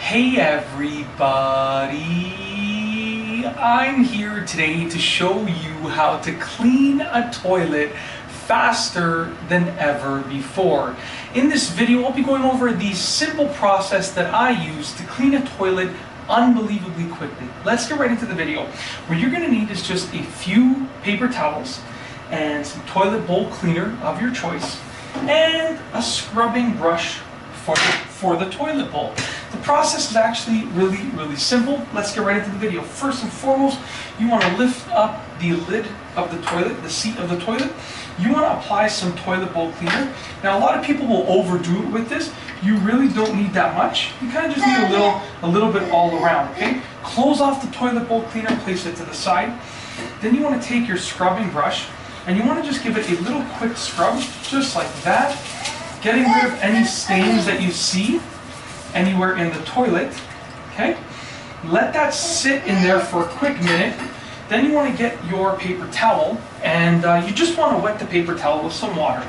Hey everybody, I'm here today to show you how to clean a toilet faster than ever before. In this video, I'll be going over the simple process that I use to clean a toilet unbelievably quickly. Let's get right into the video. What you're going to need is just a few paper towels and some toilet bowl cleaner of your choice and a scrubbing brush for the toilet bowl. The process is actually really simple. Let's get right into the video. First and foremost, you want to lift up the lid of the toilet, the seat of the toilet. You want to apply some toilet bowl cleaner. Now a lot of people will overdo it with this. You really don't need that much. You kind of just need a little bit all around, okay? Close off the toilet bowl cleaner, place it to the side. Then you want to take your scrubbing brush and you want to just give it a little quick scrub, just like that, getting rid of any stains that you see anywhere in the toilet, okay? Let that sit in there for a quick minute. Then you want to get your paper towel and you just want to wet the paper towel with some water.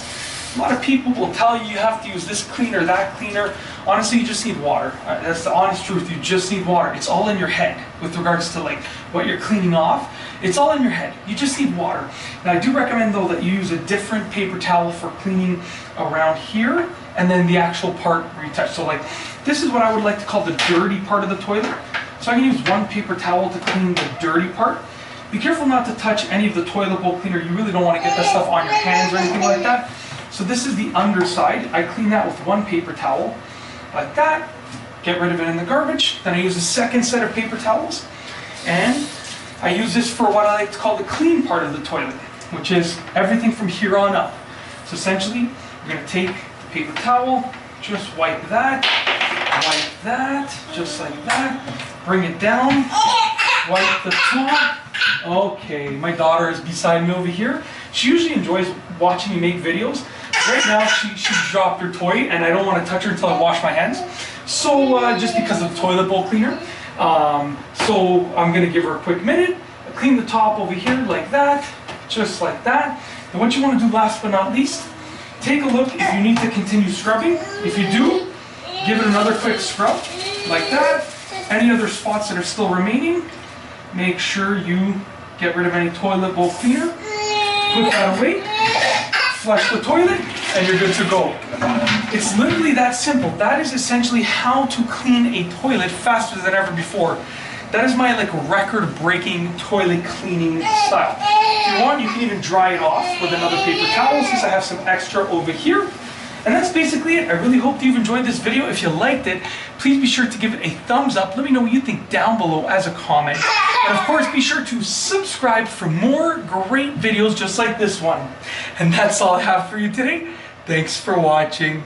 A lot of people will tell you you have to use this cleaner, that cleaner. Honestly, you just need water. That's the honest truth. You just need water. It's all in your head with regards to like what you're cleaning off. It's all in your head. You just need water. Now I do recommend though that you use a different paper towel for cleaning around here and then the actual part where you touch. So like this is what I would like to call the dirty part of the toilet. So I can use one paper towel to clean the dirty part. Be careful not to touch any of the toilet bowl cleaner. You really don't want to get that stuff on your hands or anything like that. So this is the underside. I clean that with one paper towel, like that. Get rid of it in the garbage. Then I use a second set of paper towels. And I use this for what I like to call the clean part of the toilet, which is everything from here on up. So essentially, you're going to take the paper towel, just wipe that, just like that. Bring it down, wipe the top. Okay, my daughter is beside me over here. She usually enjoys watching me make videos. Right now, she dropped her toy, and I don't want to touch her until I wash my hands. So, just because of the toilet bowl cleaner. So, I'm going to give her a quick minute. Clean the top over here like that, just like that. And what you want to do last but not least, take a look if you need to continue scrubbing. If you do, give it another quick scrub, like that. Any other spots that are still remaining, make sure you get rid of any toilet bowl cleaner. Put that away, flush the toilet, and you're good to go. It's literally that simple. That is essentially how to clean a toilet faster than ever before. That is my like record-breaking toilet cleaning style. If you want, you can even dry it off with another paper towel since I have some extra over here. And that's basically it. I really hope that you've enjoyed this video. If you liked it, please be sure to give it a thumbs up. Let me know what you think down below as a comment. And of course, be sure to subscribe for more great videos just like this one. And that's all I have for you today. Thanks for watching.